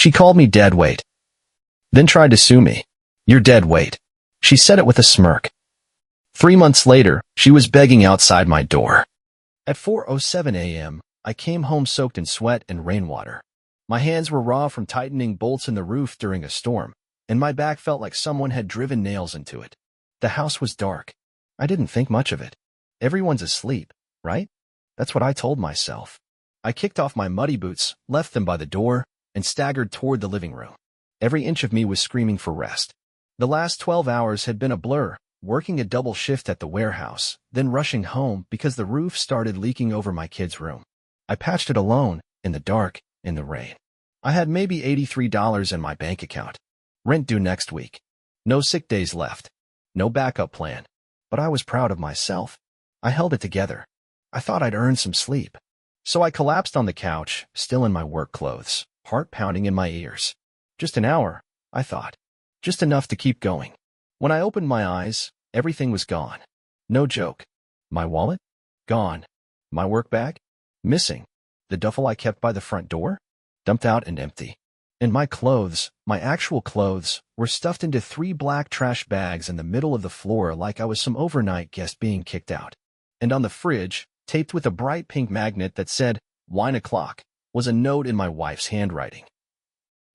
She called me dead weight, then tried to sue me. You're dead weight. She said it with a smirk. 3 months later, she was begging outside my door. At 4:07 a.m., I came home soaked in sweat and rainwater. My hands were raw from tightening bolts in the roof during a storm, and my back felt like someone had driven nails into it. The house was dark. I didn't think much of it. Everyone's asleep, right? That's what I told myself. I kicked off my muddy boots, left them by the door, and staggered toward the living room. Every inch of me was screaming for rest. The last 12 hours had been a blur, working a double shift at the warehouse, then rushing home because the roof started leaking over my kid's room. I patched it alone, in the dark, in the rain. I had maybe $83 in my bank account. Rent due next week. No sick days left. No backup plan. But I was proud of myself. I held it together. I thought I'd earned some sleep. So I collapsed on the couch, still in my work clothes, heart pounding in my ears. Just an hour, I thought. Just enough to keep going. When I opened my eyes, everything was gone. No joke. My wallet? Gone. My work bag? Missing. The duffel I kept by the front door? Dumped out and empty. And my clothes, my actual clothes, were stuffed into 3 black trash bags in the middle of the floor like I was some overnight guest being kicked out. And on the fridge, taped with a bright pink magnet that said, "Wine o'clock," was a note in my wife's handwriting.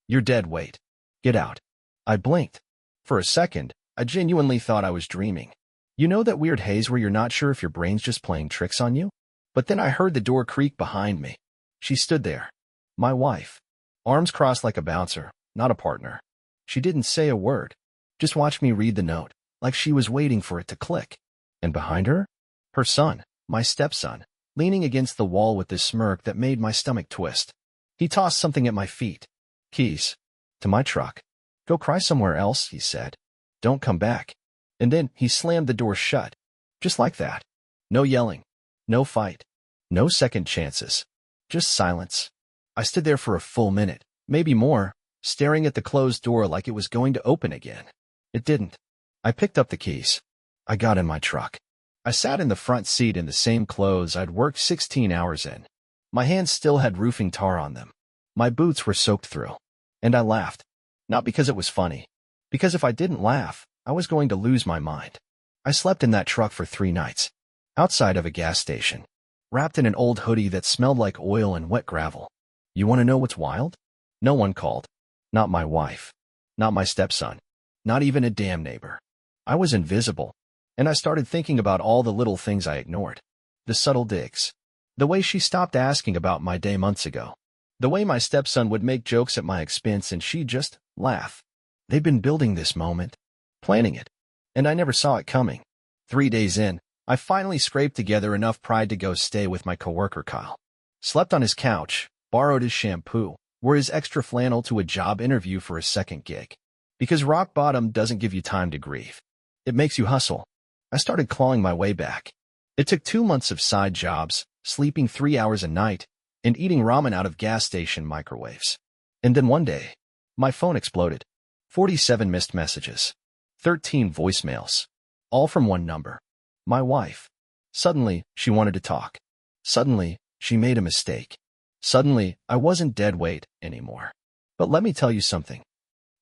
You're dead weight. Get out. I blinked. For a second, I genuinely thought I was dreaming. You know that weird haze where you're not sure if your brain's just playing tricks on you? But then I heard the door creak behind me. She stood there. My wife. Arms crossed like a bouncer, not a partner. She didn't say a word. Just watched me read the note, like she was waiting for it to click. And behind her? Her son, my stepson, leaning against the wall with this smirk that made my stomach twist. He tossed something at my feet. Keys. To my truck. Go cry somewhere else, he said. Don't come back. And then he slammed the door shut. Just like that. No yelling. No fight. No second chances. Just silence. I stood there for a full minute, maybe more, staring at the closed door like it was going to open again. It didn't. I picked up the keys. I got in my truck. I sat in the front seat in the same clothes I'd worked 16 hours in. My hands still had roofing tar on them. My boots were soaked through. And I laughed. Not because it was funny. Because if I didn't laugh, I was going to lose my mind. I slept in that truck for 3 nights. Outside of a gas station. Wrapped in an old hoodie that smelled like oil and wet gravel. You want to know what's wild? No one called. Not my wife. Not my stepson. Not even a damn neighbor. I was invisible. And I started thinking about all the little things I ignored. The subtle digs. The way she stopped asking about my day months ago. The way my stepson would make jokes at my expense and she'd just laugh. They'd been building this moment. Planning it. And I never saw it coming. 3 days in, I finally scraped together enough pride to go stay with my coworker Kyle. Slept on his couch. Borrowed his shampoo, wore his extra flannel to a job interview for a second gig. Because rock bottom doesn't give you time to grieve. It makes you hustle. I started clawing my way back. It took 2 months of side jobs, sleeping 3 hours a night, and eating ramen out of gas station microwaves. And then one day, my phone exploded. 47 missed messages. 13 voicemails. All from one number. My wife. Suddenly, she wanted to talk. Suddenly, she made a mistake. Suddenly, I wasn't dead weight anymore. But let me tell you something.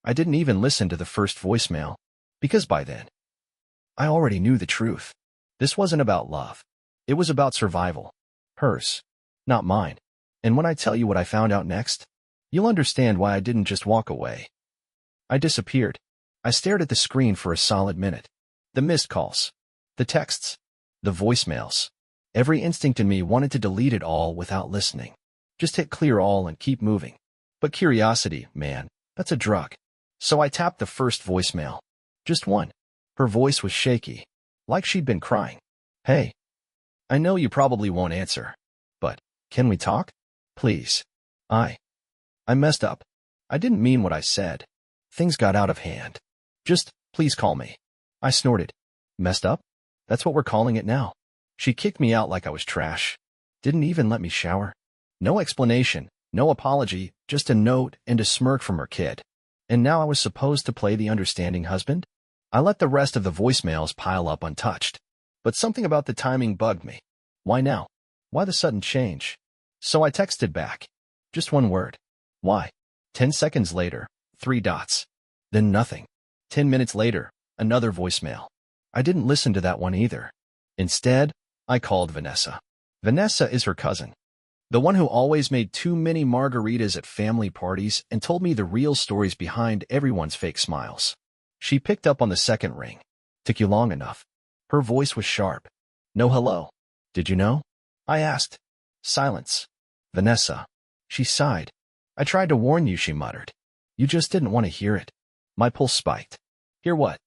I didn't even listen to the first voicemail, because by then, I already knew the truth. This wasn't about love. It was about survival. Hers, not mine. And when I tell you what I found out next, you'll understand why I didn't just walk away. I disappeared. I stared at the screen for a solid minute. The missed calls. The texts. The voicemails. Every instinct in me wanted to delete it all without listening. Just hit clear all and keep moving. But curiosity, man, that's a drug. So I tapped the first voicemail. Just one. Her voice was shaky, like she'd been crying. Hey. I know you probably won't answer. But, can we talk? Please. I messed up. I didn't mean what I said. Things got out of hand. Just, please call me. I snorted. Messed up? That's what we're calling it now. She kicked me out like I was trash. Didn't even let me shower. No explanation, no apology, just a note and a smirk from her kid. And now I was supposed to play the understanding husband? I let the rest of the voicemails pile up untouched. But something about the timing bugged me. Why now? Why the sudden change? So I texted back. Just one word. Why? 10 seconds later, 3 dots. Then nothing. 10 minutes later, another voicemail. I didn't listen to that one either. Instead, I called Vanessa. Vanessa is her cousin. The one who always made too many margaritas at family parties and told me the real stories behind everyone's fake smiles. She picked up on the second ring. Took you long enough. Her voice was sharp. No hello. Did you know? I asked. Silence. Vanessa. She sighed. I tried to warn you, she muttered. You just didn't want to hear it. My pulse spiked. Hear what?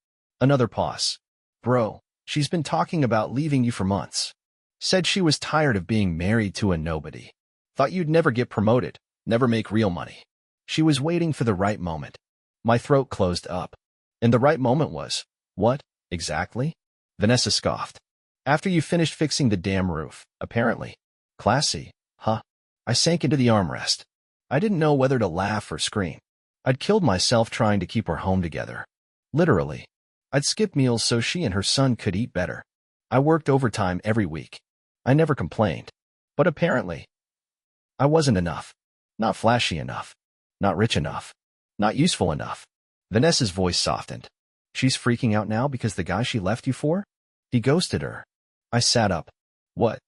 Another pause. Bro, she's been talking about leaving you for months. Said she was tired of being married to a nobody. Thought you'd never get promoted, never make real money. She was waiting for the right moment. My throat closed up. And the right moment was, what, exactly? Vanessa scoffed. After you finished fixing the damn roof, apparently. Classy, huh? I sank into the armrest. I didn't know whether to laugh or scream. I'd killed myself trying to keep our home together. Literally. I'd skip meals so she and her son could eat better. I worked overtime every week. I never complained. But apparently, I wasn't enough. Not flashy enough. Not rich enough. Not useful enough. Vanessa's voice softened. She's freaking out now because the guy she left you for? He ghosted her. I sat up. What?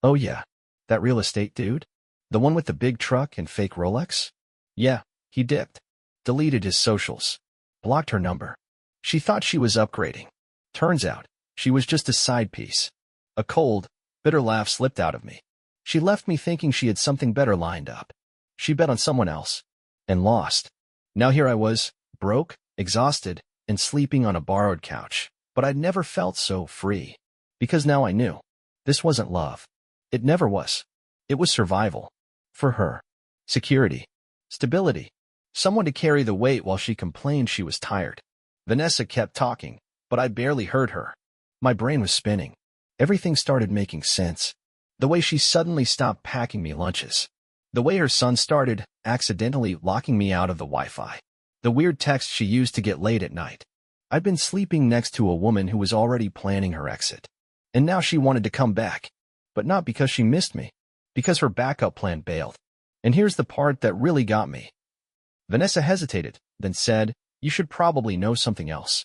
Oh yeah. That real estate dude? The one with the big truck and fake Rolex? Yeah, he dipped. Deleted his socials. Blocked her number. She thought she was upgrading. Turns out, she was just a side piece. A cold, bitter laugh slipped out of me. She left me thinking she had something better lined up. She bet on someone else. And lost. Now here I was, broke, exhausted, and sleeping on a borrowed couch. But I'd never felt so free. Because now I knew. This wasn't love. It never was. It was survival. For her. Security. Stability. Someone to carry the weight while she complained she was tired. Vanessa kept talking, but I barely heard her. My brain was spinning. Everything started making sense. The way she suddenly stopped packing me lunches. The way her son started accidentally locking me out of the Wi-Fi. The weird text she used to get late at night. I'd been sleeping next to a woman who was already planning her exit. And now she wanted to come back. But not because she missed me. Because her backup plan bailed. And here's the part that really got me. Vanessa hesitated, then said, you should probably know something else.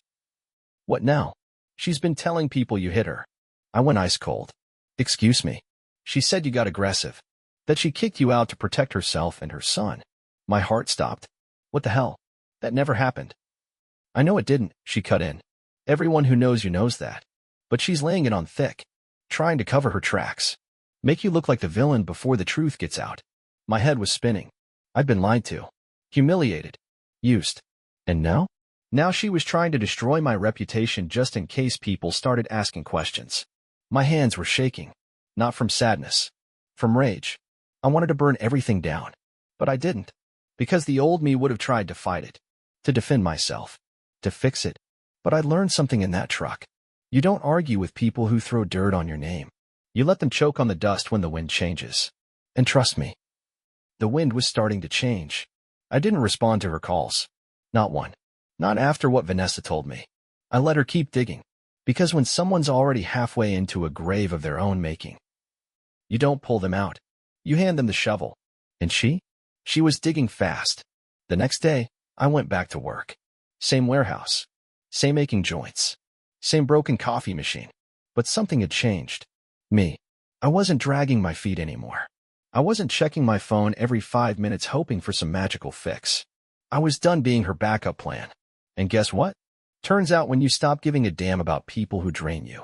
What now? She's been telling people you hit her. I went ice cold. Excuse me. She said you got aggressive. That she kicked you out to protect herself and her son. My heart stopped. What the hell? That never happened. I know it didn't, she cut in. Everyone who knows you knows that. But she's laying it on thick. Trying to cover her tracks. Make you look like the villain before the truth gets out. My head was spinning. I'd been lied to. Humiliated. Used. And now? Now she was trying to destroy my reputation just in case people started asking questions. My hands were shaking. Not from sadness. From rage. I wanted to burn everything down. But I didn't. Because the old me would have tried to fight it. To defend myself. To fix it. But I learned something in that truck. You don't argue with people who throw dirt on your name. You let them choke on the dust when the wind changes. And trust me. The wind was starting to change. I didn't respond to her calls. Not one. Not after what Vanessa told me. I let her keep digging. Because when someone's already halfway into a grave of their own making, you don't pull them out. You hand them the shovel. And she? She was digging fast. The next day, I went back to work. Same warehouse. Same aching joints. Same broken coffee machine. But something had changed. Me. I wasn't dragging my feet anymore. I wasn't checking my phone every 5 minutes hoping for some magical fix. I was done being her backup plan. And guess what? Turns out when you stop giving a damn about people who drain you,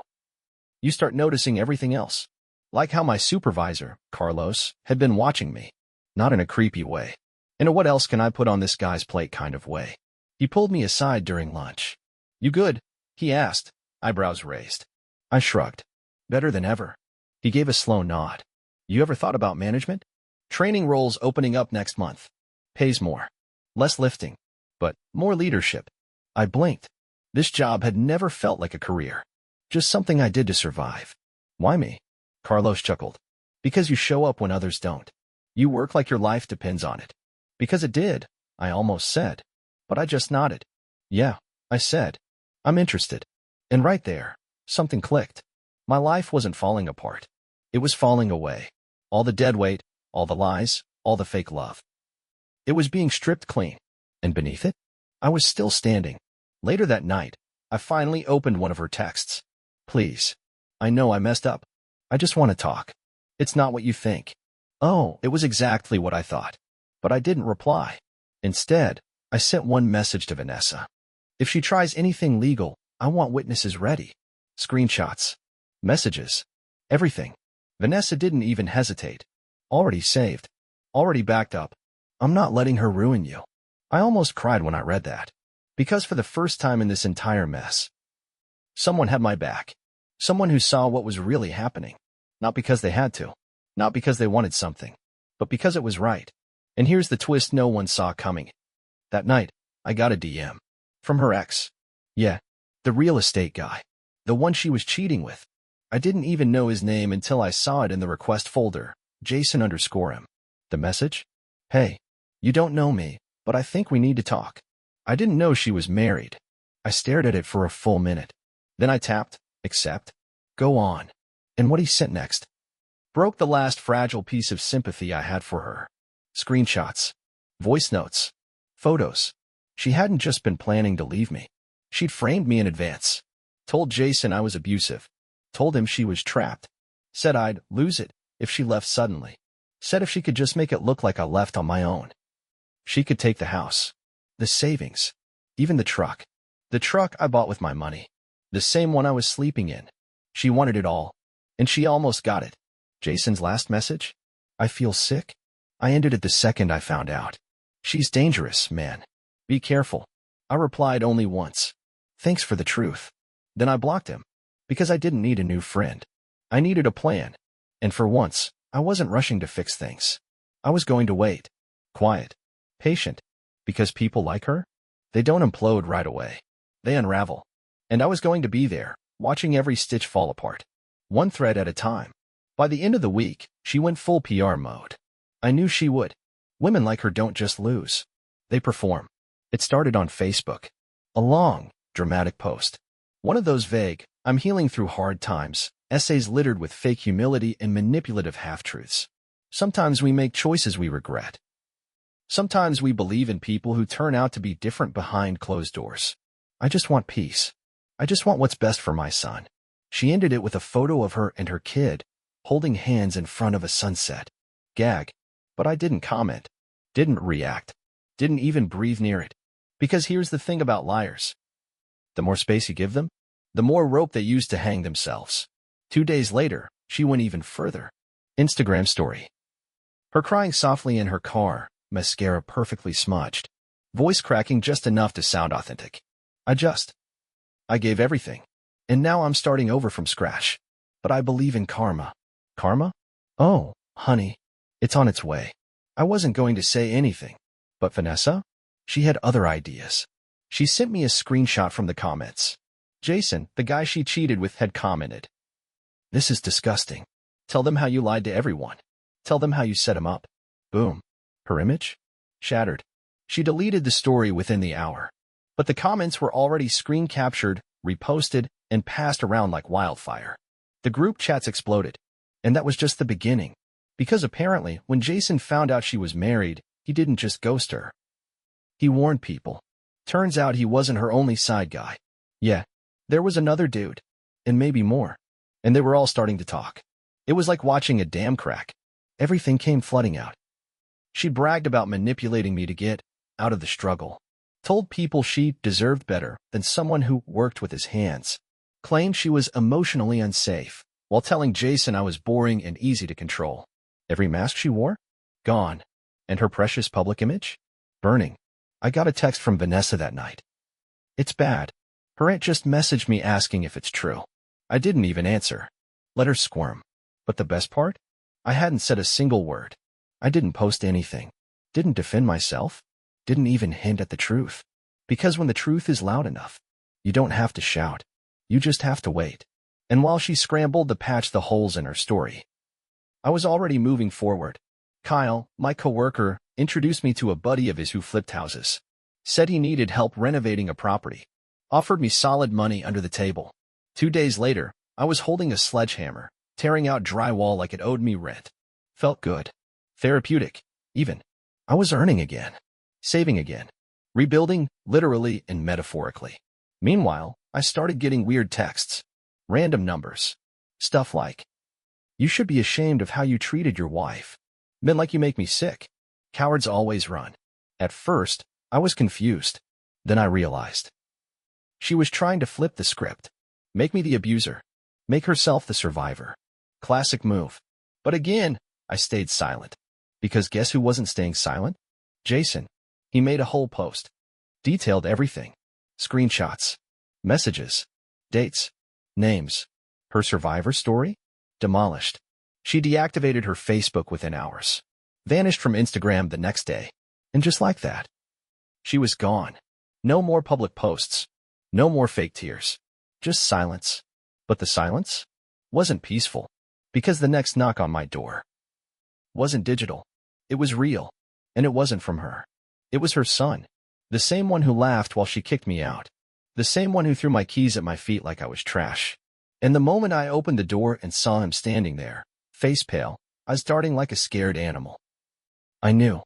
you start noticing everything else. Like how my supervisor, Carlos, had been watching me. Not in a creepy way. In a what else can I put on this guy's plate kind of way. He pulled me aside during lunch. You good? He asked, eyebrows raised. I shrugged. Better than ever. He gave a slow nod. You ever thought about management? Training roles opening up next month. Pays more. Less lifting. But more leadership. I blinked. This job had never felt like a career. Just something I did to survive. Why me? Carlos chuckled. Because you show up when others don't. You work like your life depends on it. Because it did, I almost said. But I just nodded. Yeah, I said. I'm interested. And right there, something clicked. My life wasn't falling apart. It was falling away. All the dead weight, all the lies, all the fake love. It was being stripped clean. And beneath it, I was still standing. Later that night, I finally opened one of her texts. Please. I know I messed up. I just want to talk. It's not what you think. Oh, it was exactly what I thought. But I didn't reply. Instead, I sent one message to Vanessa. If she tries anything legal, I want witnesses ready. Screenshots. Messages. Everything. Vanessa didn't even hesitate. Already saved. Already backed up. I'm not letting her ruin you. I almost cried when I read that. Because for the first time in this entire mess, someone had my back. Someone who saw what was really happening. Not because they had to. Not because they wanted something. But because it was right. And here's the twist no one saw coming. That night, I got a DM. From her ex. Yeah. The real estate guy. The one she was cheating with. I didn't even know his name until I saw it in the request folder. Jason_M. The message? Hey. You don't know me, but I think we need to talk. I didn't know she was married. I stared at it for a full minute. Then I tapped, accept, go on. And what he sent next broke the last fragile piece of sympathy I had for her. Screenshots, voice notes, photos. She hadn't just been planning to leave me. She'd framed me in advance. Told Jason I was abusive. Told him she was trapped. Said I'd lose it if she left suddenly. Said if she could just make it look like I left on my own. She could take the house, the savings, even the truck. The truck I bought with my money. The same one I was sleeping in. She wanted it all. And she almost got it. Jason's last message? I feel sick. I ended it the second I found out. She's dangerous, man. Be careful. I replied only once. Thanks for the truth. Then I blocked him. Because I didn't need a new friend. I needed a plan. And for once, I wasn't rushing to fix things. I was going to wait. Quiet. Patient. Because people like her? They don't implode right away. They unravel. And I was going to be there, watching every stitch fall apart. One thread at a time. By the end of the week, she went full PR mode. I knew she would. Women like her don't just lose. They perform. It started on Facebook. A long, dramatic post. One of those vague, I'm healing through hard times, essays littered with fake humility and manipulative half-truths. Sometimes we make choices we regret. Sometimes we believe in people who turn out to be different behind closed doors. I just want peace. I just want what's best for my son. She ended it with a photo of her and her kid, holding hands in front of a sunset. Gag. But I didn't comment. Didn't react. Didn't even breathe near it. Because here's the thing about liars. The more space you give them, the more rope they use to hang themselves. 2 days later, she went even further. Instagram story. Her crying softly in her car, mascara perfectly smudged. Voice cracking just enough to sound authentic. I gave everything. And now I'm starting over from scratch. But I believe in karma. Karma? Oh, honey. It's on its way. I wasn't going to say anything. But Vanessa? She had other ideas. She sent me a screenshot from the comments. Jason, the guy she cheated with, had commented. This is disgusting. Tell them how you lied to everyone. Tell them how you set him up. Boom. Her image? Shattered. She deleted the story within the hour. But the comments were already screen captured, reposted, and passed around like wildfire. The group chats exploded. And that was just the beginning. Because apparently, when Jason found out she was married, he didn't just ghost her. He warned people. Turns out he wasn't her only side guy. Yeah, there was another dude. And maybe more. And they were all starting to talk. It was like watching a dam crack. Everything came flooding out. She bragged about manipulating me to get out of the struggle. Told people she deserved better than someone who worked with his hands. Claimed she was emotionally unsafe, while telling Jason I was boring and easy to control. Every mask she wore? Gone. And her precious public image? Burning. I got a text from Vanessa that night. It's bad. Her aunt just messaged me asking if it's true. I didn't even answer. Let her squirm. But the best part? I hadn't said a single word. I didn't post anything. Didn't defend myself. Didn't even hint at the truth. Because when the truth is loud enough, you don't have to shout. You just have to wait. And while she scrambled to patch the holes in her story, I was already moving forward. Kyle, my coworker, introduced me to a buddy of his who flipped houses. Said he needed help renovating a property. Offered me solid money under the table. 2 days later, I was holding a sledgehammer, tearing out drywall like it owed me rent. Felt good. Therapeutic, even. I was earning again, saving again, rebuilding literally and metaphorically. Meanwhile, I started getting weird texts, random numbers, stuff like, "You should be ashamed of how you treated your wife. Men like you make me sick. Cowards always run." At first, I was confused. Then I realized. She was trying to flip the script. Make me the abuser. Make herself the survivor. Classic move. But again, I stayed silent. Because guess who wasn't staying silent? Jason. He made a whole post. Detailed everything. Screenshots. Messages. Dates. Names. Her survivor story? Demolished. She deactivated her Facebook within hours. Vanished from Instagram the next day. And just like that, she was gone. No more public posts. No more fake tears. Just silence. But the silence wasn't peaceful. Because the next knock on my door wasn't digital. It was real. And it wasn't from her. It was her son. The same one who laughed while she kicked me out. The same one who threw my keys at my feet like I was trash. And the moment I opened the door and saw him standing there, face pale, I was darting like a scared animal. I knew.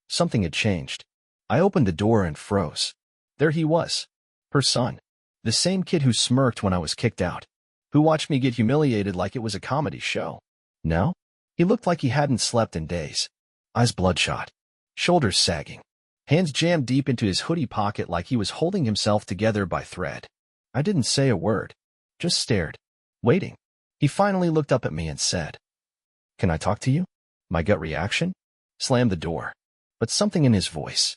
Something had changed. I opened the door and froze. There he was. Her son. The same kid who smirked when I was kicked out. Who watched me get humiliated like it was a comedy show. Now, he looked like he hadn't slept in days. Eyes bloodshot. Shoulders sagging. Hands jammed deep into his hoodie pocket like he was holding himself together by thread. I didn't say a word. Just stared. Waiting. He finally looked up at me and said, "Can I talk to you?" My gut reaction? Slammed the door. But something in his voice.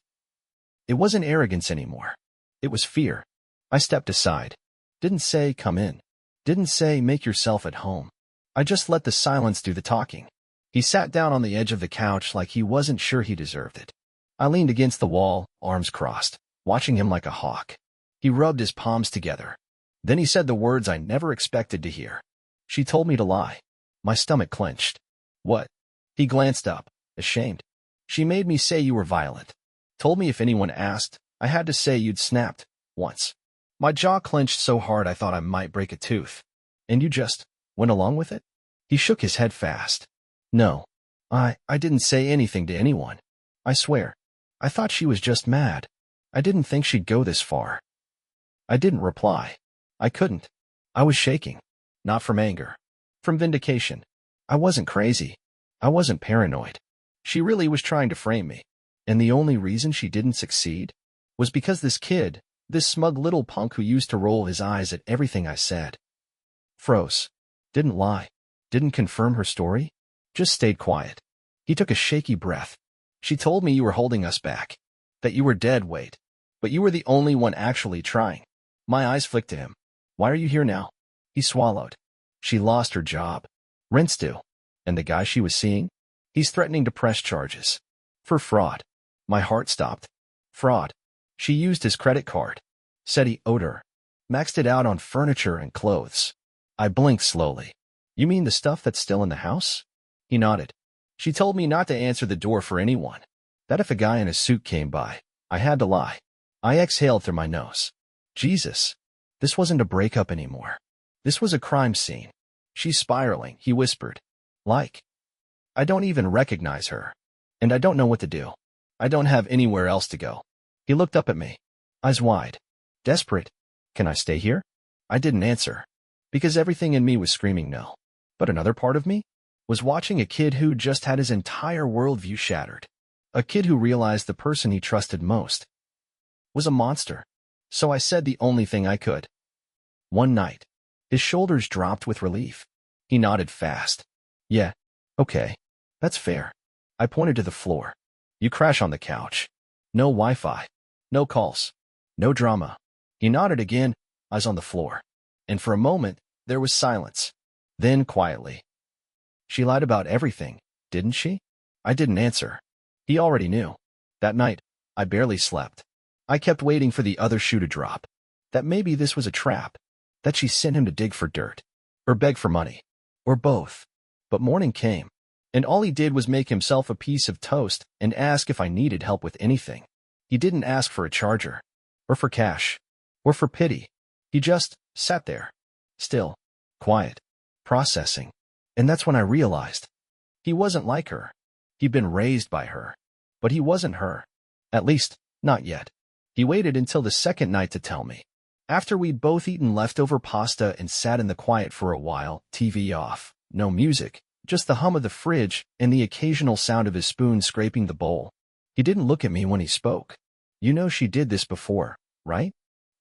It wasn't arrogance anymore. It was fear. I stepped aside. Didn't say, "Come in." Didn't say, "Make yourself at home." I just let the silence do the talking. He sat down on the edge of the couch like he wasn't sure he deserved it. I leaned against the wall, arms crossed, watching him like a hawk. He rubbed his palms together. Then he said the words I never expected to hear. "She told me to lie." My stomach clenched. "What?" He glanced up, ashamed. "She made me say you were violent. Told me if anyone asked, I had to say you'd snapped, once." My jaw clenched so hard I thought I might break a tooth. "And you just went along with it?" He shook his head fast. "No. I didn't say anything to anyone. I swear. I thought she was just mad. I didn't think she'd go this far." I didn't reply. I couldn't. I was shaking. Not from anger. From vindication. I wasn't crazy. I wasn't paranoid. She really was trying to frame me. And the only reason she didn't succeed was because this kid, this smug little punk who used to roll his eyes at everything I said, froze. Didn't lie. Didn't confirm her story. Just stayed quiet. He took a shaky breath. "She told me you were holding us back. That you were dead weight. But you were the only one actually trying." My eyes flicked to him. "Why are you here now?" He swallowed. "She lost her job. Rent's due. And the guy she was seeing? He's threatening to press charges. For fraud." My heart stopped. Fraud. She used his credit card. Said he owed her. Maxed it out on furniture and clothes. I blinked slowly. "You mean the stuff that's still in the house?" He nodded. "She told me not to answer the door for anyone. That if a guy in a suit came by, I had to lie." I exhaled through my nose. Jesus. This wasn't a breakup anymore. This was a crime scene. "She's spiraling," he whispered. "Like. I don't even recognize her. And I don't know what to do. I don't have anywhere else to go." He looked up at me. Eyes wide. Desperate. "Can I stay here?" I didn't answer. Because everything in me was screaming no. But another part of me was watching a kid who just had his entire worldview shattered. A kid who realized the person he trusted most was a monster. So I said the only thing I could. "One night." His shoulders dropped with relief. He nodded fast. "Yeah, okay. That's fair." I pointed to the floor. "You crash on the couch. No Wi-Fi. No calls. No drama." He nodded again, eyes on the floor. And for a moment, there was silence. Then quietly, "She lied about everything, didn't she?" I didn't answer. He already knew. That night, I barely slept. I kept waiting for the other shoe to drop. That maybe this was a trap. That she sent him to dig for dirt. Or beg for money. Or both. But morning came. And all he did was make himself a piece of toast and ask if I needed help with anything. He didn't ask for a charger. Or for cash. Or for pity. He just sat there. Still. Quiet. Processing. And that's when I realized. He wasn't like her. He'd been raised by her. But he wasn't her. At least, not yet. He waited until the second night to tell me. After we'd both eaten leftover pasta and sat in the quiet for a while, TV off, no music, just the hum of the fridge and the occasional sound of his spoon scraping the bowl. He didn't look at me when he spoke. You know she did this before, right?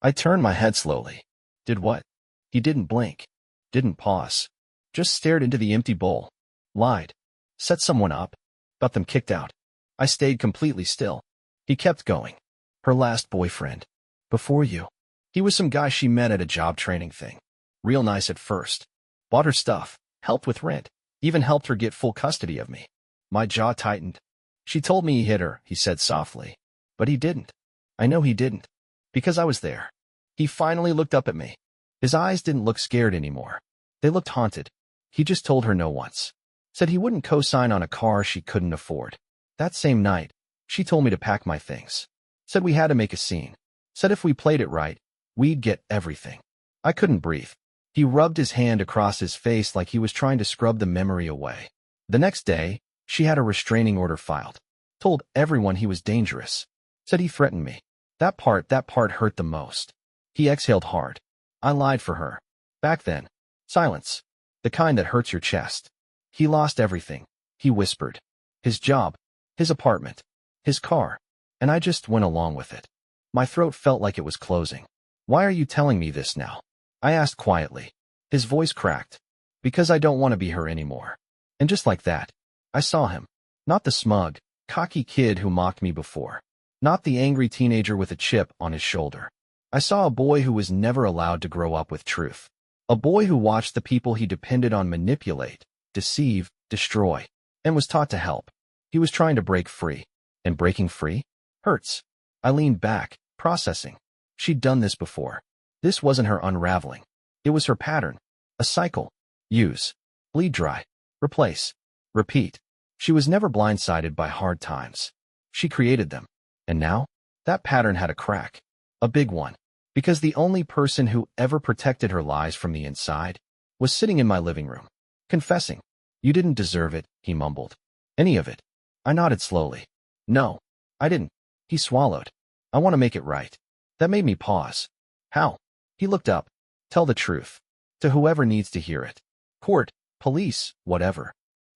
I turned my head slowly. Did what? He didn't blink. Didn't pause. Just stared into the empty bowl. Lied. Set someone up. Got them kicked out. I stayed completely still. He kept going. Her last boyfriend. Before you. He was some guy she met at a job training thing. Real nice at first. Bought her stuff. Helped with rent. Even helped her get full custody of me. My jaw tightened. She told me he hit her, he said softly. But he didn't. I know he didn't. Because I was there. He finally looked up at me. His eyes didn't look scared anymore. They looked haunted. He just told her no once. Said he wouldn't co-sign on a car she couldn't afford. That same night, she told me to pack my things. Said we had to make a scene. Said if we played it right, we'd get everything. I couldn't breathe. He rubbed his hand across his face like he was trying to scrub the memory away. The next day, she had a restraining order filed. Told everyone he was dangerous. Said he threatened me. That part hurt the most. He exhaled hard. I lied for her. Back then. Silence. The kind that hurts your chest. He lost everything. He whispered. His job. His apartment. His car. And I just went along with it. My throat felt like it was closing. Why are you telling me this now? I asked quietly. His voice cracked. Because I don't want to be her anymore. And just like that, I saw him. Not the smug, cocky kid who mocked me before. Not the angry teenager with a chip on his shoulder. I saw a boy who was never allowed to grow up with truth. A boy who watched the people he depended on manipulate, deceive, destroy, and was taught to help. He was trying to break free. And breaking free? Hurts. I leaned back, processing. She'd done this before. This wasn't her unraveling. It was her pattern. A cycle. Use. Bleed dry. Replace. Repeat. She was never blindsided by hard times. She created them. And now, that pattern had a crack. A big one. Because the only person who ever protected her lies from the inside was sitting in my living room, confessing. You didn't deserve it, he mumbled. Any of it. I nodded slowly. No, I didn't. He swallowed. I want to make it right. That made me pause. How? He looked up. Tell the truth. To whoever needs to hear it. Court, police, whatever.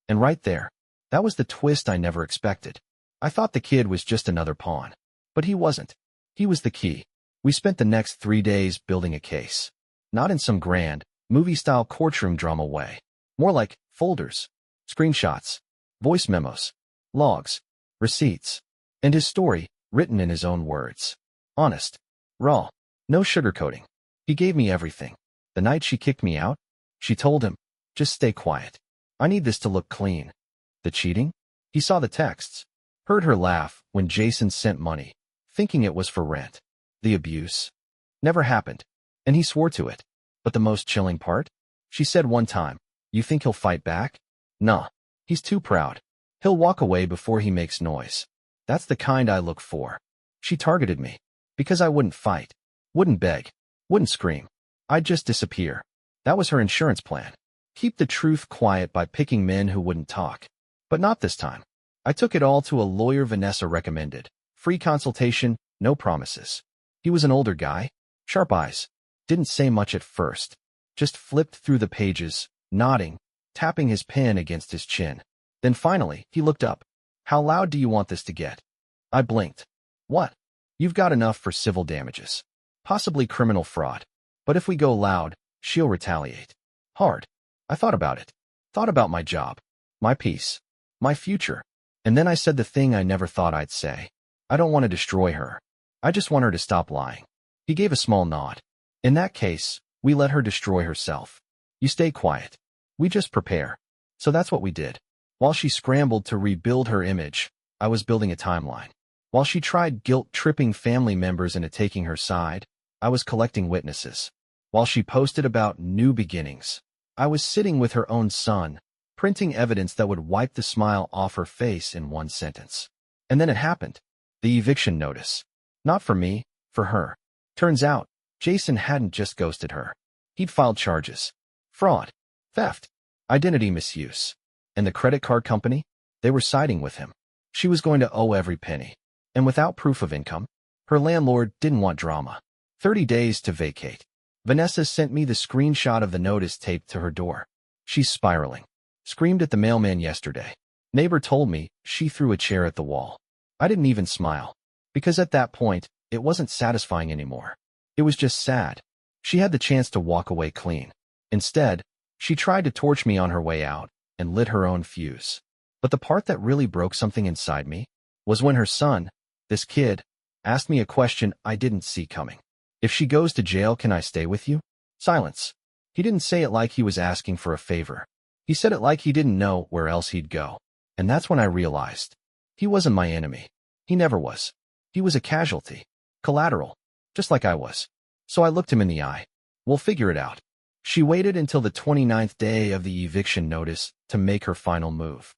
And right there, that was the twist I never expected. I thought the kid was just another pawn. But he wasn't. He was the key. We spent the next 3 days building a case. Not in some grand, movie-style courtroom drama way. More like folders, screenshots, voice memos, logs, receipts. And his story, written in his own words. Honest. Raw. No sugarcoating. He gave me everything. The night she kicked me out, she told him, just stay quiet. I need this to look clean. The cheating? He saw the texts. Heard her laugh when Jason sent money, thinking it was for rent. The abuse. Never happened. And he swore to it. But the most chilling part? She said one time, you think he'll fight back? Nah. He's too proud. He'll walk away before he makes noise. That's the kind I look for. She targeted me. Because I wouldn't fight. Wouldn't beg. Wouldn't scream. I'd just disappear. That was her insurance plan. Keep the truth quiet by picking men who wouldn't talk. But not this time. I took it all to a lawyer Vanessa recommended. Free consultation, no promises. He was an older guy. Sharp eyes. Didn't say much at first. Just flipped through the pages, nodding, tapping his pen against his chin. Then finally, he looked up. How loud do you want this to get? I blinked. What? You've got enough for civil damages. Possibly criminal fraud. But if we go loud, she'll retaliate. Hard. I thought about it. Thought about my job. My peace. My future. And then I said the thing I never thought I'd say. I don't want to destroy her. I just want her to stop lying. He gave a small nod. In that case, we let her destroy herself. You stay quiet. We just prepare. So that's what we did. While she scrambled to rebuild her image, I was building a timeline. While she tried guilt-tripping family members into taking her side, I was collecting witnesses. While she posted about new beginnings, I was sitting with her own son, printing evidence that would wipe the smile off her face in one sentence. And then it happened. The eviction notice. Not for me, for her. Turns out, Jason hadn't just ghosted her. He'd filed charges. Fraud. Theft. Identity misuse. And the credit card company? They were siding with him. She was going to owe every penny. And without proof of income, her landlord didn't want drama. 30 days to vacate. Vanessa sent me the screenshot of the notice taped to her door. She's spiraling. Screamed at the mailman yesterday. Neighbor told me she threw a chair at the wall. I didn't even smile. Because at that point, it wasn't satisfying anymore. It was just sad. She had the chance to walk away clean. Instead, she tried to torch me on her way out and lit her own fuse. But the part that really broke something inside me was when her son, this kid, asked me a question I didn't see coming. If she goes to jail, can I stay with you? Silence. He didn't say it like he was asking for a favor. He said it like he didn't know where else he'd go. And that's when I realized. He wasn't my enemy. He never was. He was a casualty. Collateral. Just like I was. So I looked him in the eye. We'll figure it out. She waited until the 29th day of the eviction notice to make her final move.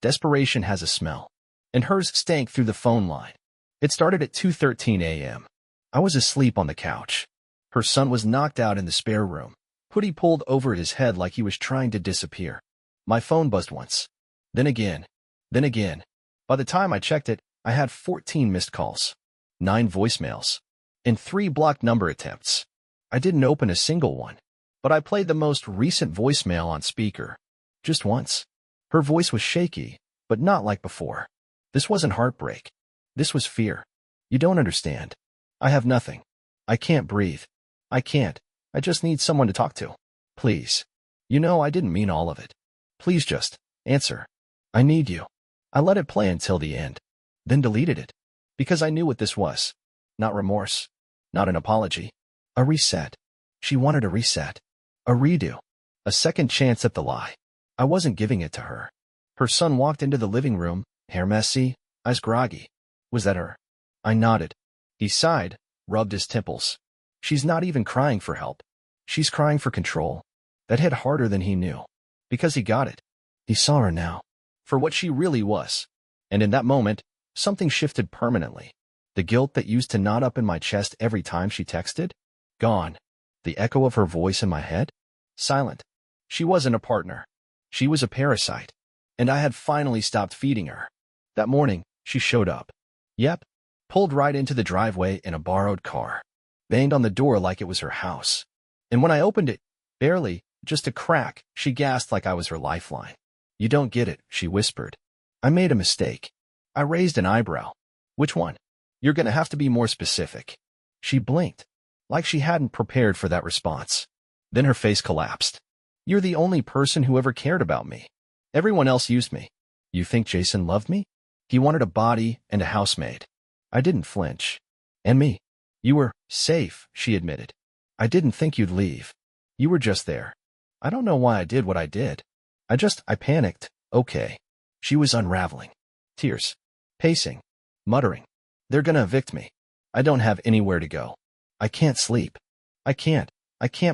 Desperation has a smell. And hers stank through the phone line. It started at 2:13 a.m. I was asleep on the couch. Her son was knocked out in the spare room. Hoodie pulled over his head like he was trying to disappear. My phone buzzed once. Then again. Then again. By the time I checked it, I had 14 missed calls, 9 voicemails, and 3 blocked number attempts. I didn't open a single one, but I played the most recent voicemail on speaker. Just once. Her voice was shaky, but not like before. This wasn't heartbreak. This was fear. You don't understand. I have nothing. I can't breathe. I can't. I just need someone to talk to. Please. You know I didn't mean all of it. Please just answer. I need you. I let it play until the end, then deleted it. Because I knew what this was. Not remorse. Not an apology. A reset. She wanted a reset. A redo. A second chance at the lie. I wasn't giving it to her. Her son walked into the living room, hair messy, eyes groggy. Was that her? I nodded. He sighed, rubbed his temples. She's not even crying for help. She's crying for control. That hit harder than he knew. Because he got it. He saw her now. For what she really was. And in that moment, something shifted permanently. The guilt that used to knot up in my chest every time she texted? Gone. The echo of her voice in my head? Silent. She wasn't a partner. She was a parasite. And I had finally stopped feeding her. That morning, she showed up. Yep. Pulled right into the driveway in a borrowed car. Banged on the door like it was her house. And when I opened it, barely, just a crack, she gasped like I was her lifeline. You don't get it, she whispered. I made a mistake. I raised an eyebrow. Which one? You're gonna have to be more specific. She blinked, like she hadn't prepared for that response. Then her face collapsed. You're the only person who ever cared about me. Everyone else used me. You think Jason loved me? He wanted a body and a housemaid. I didn't flinch. And me. You were safe, she admitted. I didn't think you'd leave. You were just there. I don't know why I did what I did. I panicked. Okay. She was unraveling. Tears. Pacing. Muttering. They're gonna evict me. I don't have anywhere to go. I can't sleep. I can't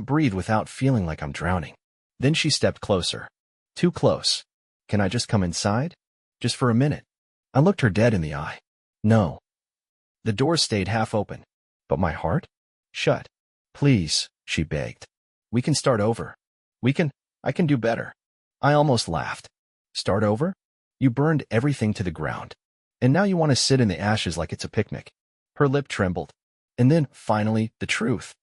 breathe without feeling like I'm drowning. Then she stepped closer. Too close. Can I just come inside? Just for a minute. I looked her dead in the eye. No. The door stayed half open. But my heart? Shut. Please, she begged. We can start over. I can do better. I almost laughed. Start over? You burned everything to the ground. And now you want to sit in the ashes like it's a picnic. Her lip trembled. And then, finally, the truth.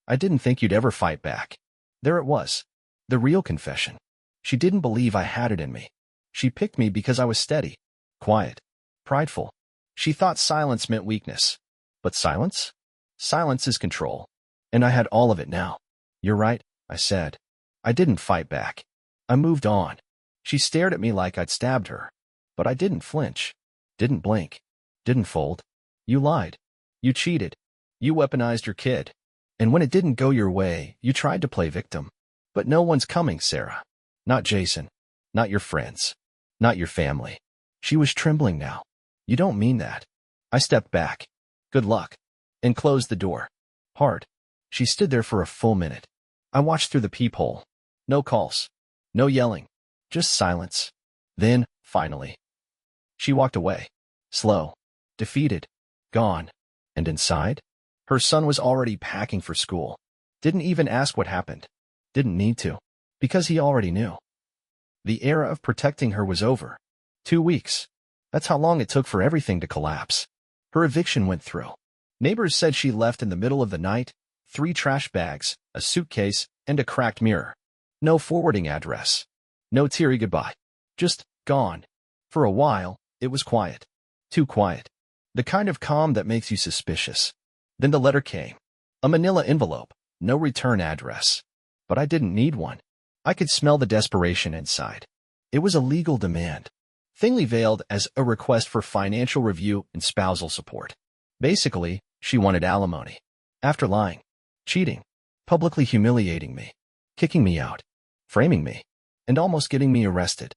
I didn't think you'd ever fight back. There it was. The real confession. She didn't believe I had it in me. She picked me because I was steady, quiet, prideful. She thought silence meant weakness. But silence? Silence is control. And I had all of it now. You're right, I said. I didn't fight back. I moved on. She stared at me like I'd stabbed her. But I didn't flinch. Didn't blink. Didn't fold. You lied. You cheated. You weaponized your kid. And when it didn't go your way, you tried to play victim. But no one's coming, Sarah. Not Jason. Not your friends. Not your family. She was trembling now. You don't mean that. I stepped back. Good luck. And closed the door. Hard. She stood there for a full minute. I watched through the peephole. No calls. No yelling. Just silence. Then, finally, she walked away. Slow. Defeated. Gone. And inside? Her son was already packing for school. Didn't even ask what happened. Didn't need to. Because he already knew. The era of protecting her was over. 2 weeks. That's how long it took for everything to collapse. Her eviction went through. Neighbors said she left in the middle of the night, 3 trash bags, a suitcase, and a cracked mirror. No forwarding address. No teary goodbye. Just gone. For a while, it was quiet. Too quiet. The kind of calm that makes you suspicious. Then the letter came. A manila envelope. No return address. But I didn't need one. I could smell the desperation inside. It was a legal demand, thinly veiled as a request for financial review and spousal support. Basically, she wanted alimony. After lying, cheating, publicly humiliating me, kicking me out, framing me, and almost getting me arrested.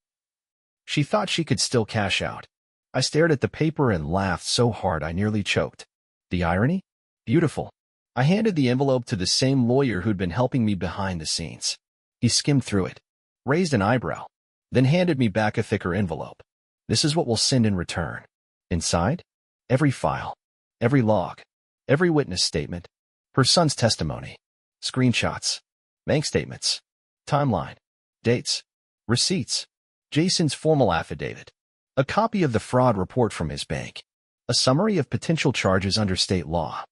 She thought she could still cash out. I stared at the paper and laughed so hard I nearly choked. The irony? Beautiful. I handed the envelope to the same lawyer who'd been helping me behind the scenes. He skimmed through it, raised an eyebrow, then handed me back a thicker envelope. This is what we'll send in return. Inside? Every file, every log, every witness statement, her son's testimony, screenshots, bank statements, timeline, dates, receipts, Jason's formal affidavit, a copy of the fraud report from his bank, a summary of potential charges under state law.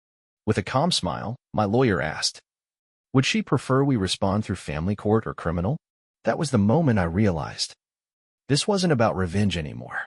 With a calm smile, my lawyer asked, would she prefer we respond through family court or criminal? That was the moment I realized. This wasn't about revenge anymore.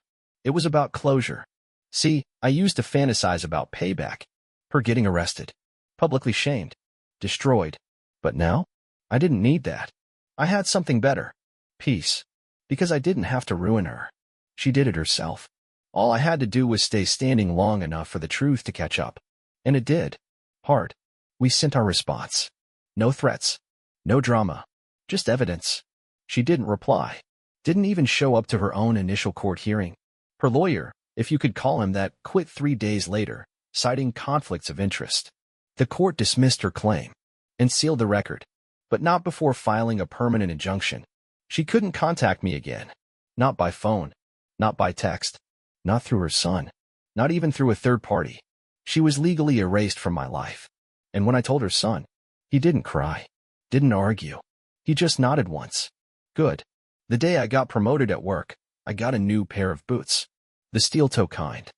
It was about closure. See, I used to fantasize about payback, her getting arrested, publicly shamed, destroyed. But now, I didn't need that. I had something better. Peace. Because I didn't have to ruin her. She did it herself. All I had to do was stay standing long enough for the truth to catch up. And it did. Hard. We sent our response. No threats. No drama. Just evidence. She didn't reply. Didn't even show up to her own initial court hearing. Her lawyer, if you could call him that, quit 3 days later, citing conflicts of interest. The court dismissed her claim and sealed the record, but not before filing a permanent injunction. She couldn't contact me again. Not by phone. Not by text. Not through her son. Not even through a third party. She was legally erased from my life. And when I told her son, he didn't cry. Didn't argue. He just nodded once. Good. The day I got promoted at work, I got a new pair of boots. The steel-toe kind.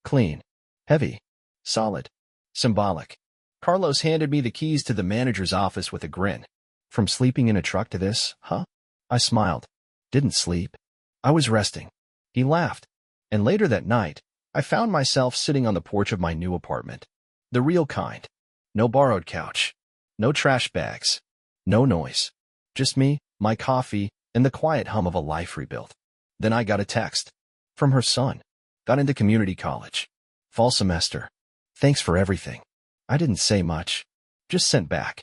Clean. Heavy. Solid. Symbolic. Carlos handed me the keys to the manager's office with a grin. From sleeping in a truck to this, huh? I smiled. Didn't sleep. I was resting. He laughed. And later that night, I found myself sitting on the porch of my new apartment. The real kind. No borrowed couch. No trash bags. No noise. Just me, my coffee, and the quiet hum of a life rebuilt. Then I got a text. From her son. Got into community college. Fall semester. Thanks for everything. I didn't say much. Just sent back.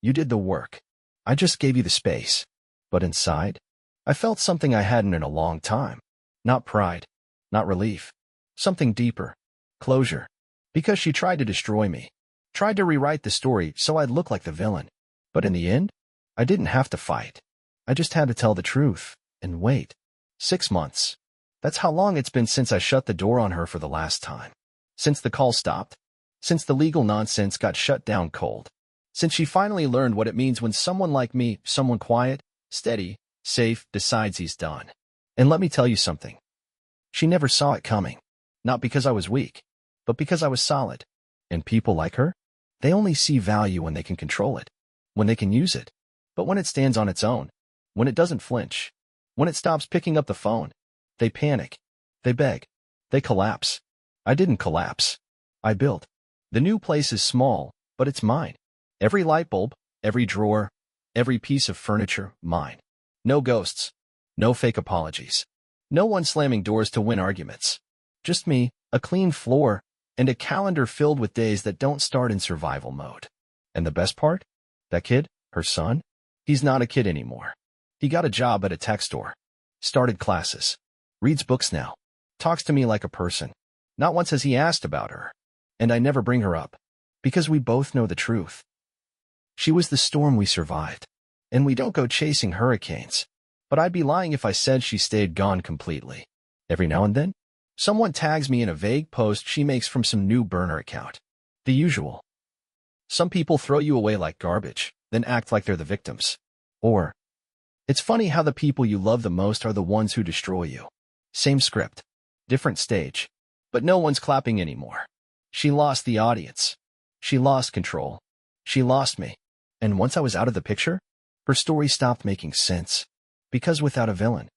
You did the work. I just gave you the space. But inside, I felt something I hadn't in a long time. Not pride. Not relief. Something deeper. Closure. Because she tried to destroy me. Tried to rewrite the story so I'd look like the villain. But in the end, I didn't have to fight. I just had to tell the truth and wait. 6 months. That's how long it's been since I shut the door on her for the last time. Since the call stopped. Since the legal nonsense got shut down cold. Since she finally learned what it means when someone like me, someone quiet, steady, safe, decides he's done. And let me tell you something. She never saw it coming. Not because I was weak, but because I was solid. And people like her, they only see value when they can control it, when they can use it. But when it stands on its own, when it doesn't flinch, when it stops picking up the phone, they panic, they beg, they collapse. I didn't collapse. I built. The new place is small, but it's mine. Every light bulb, every drawer, every piece of furniture, mine. No ghosts. No fake apologies. No one slamming doors to win arguments. Just me, a clean floor, and a calendar filled with days that don't start in survival mode. And the best part? That kid, her son, he's not a kid anymore. He got a job at a tech store. Started classes. Reads books now. Talks to me like a person. Not once has he asked about her. And I never bring her up. Because we both know the truth. She was the storm we survived. And we don't go chasing hurricanes. But I'd be lying if I said she stayed gone completely. Every now and then, someone tags me in a vague post she makes from some new burner account. The usual. Some people throw you away like garbage, then act like they're the victims. Or, it's funny how the people you love the most are the ones who destroy you. Same script. different stage. But no one's clapping anymore. She lost the audience. She lost control. She lost me. And once I was out of the picture, her story stopped making sense. Because without a villain,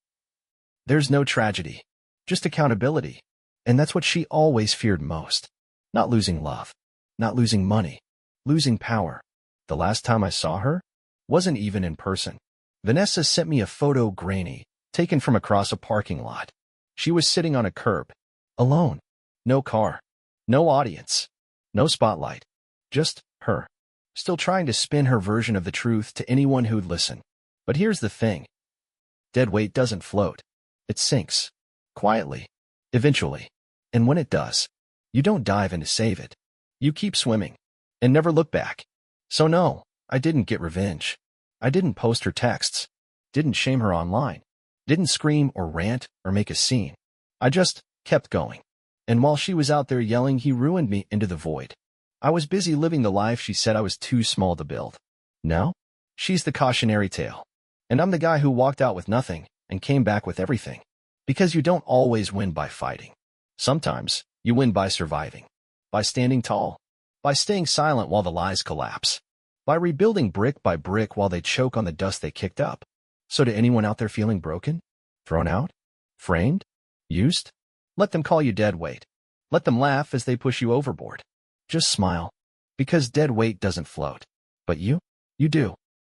there's no tragedy, just accountability. And that's what she always feared most. Not losing love, not losing money, losing power. The last time I saw her wasn't even in person. Vanessa sent me a photo grainy, taken from across a parking lot. She was sitting on a curb, alone. No car, no audience, no spotlight. Just her, still trying to spin her version of the truth to anyone who'd listen. But here's the thing. Dead weight doesn't float. It sinks. Quietly. Eventually. And when it does, you don't dive in to save it. You keep swimming. And never look back. So no, I didn't get revenge. I didn't post her texts. Didn't shame her online. Didn't scream or rant or make a scene. I just kept going. And while she was out there yelling he ruined me into the void, I was busy living the life she said I was too small to build. Now, she's the cautionary tale. And I'm the guy who walked out with nothing and came back with everything. Because you don't always win by fighting. Sometimes, you win by surviving. By standing tall. By staying silent while the lies collapse. By rebuilding brick by brick while they choke on the dust they kicked up. So to anyone out there feeling broken? Thrown out? Framed? Used? Let them call you dead weight. Let them laugh as they push you overboard. Just smile. Because dead weight doesn't float. But you do.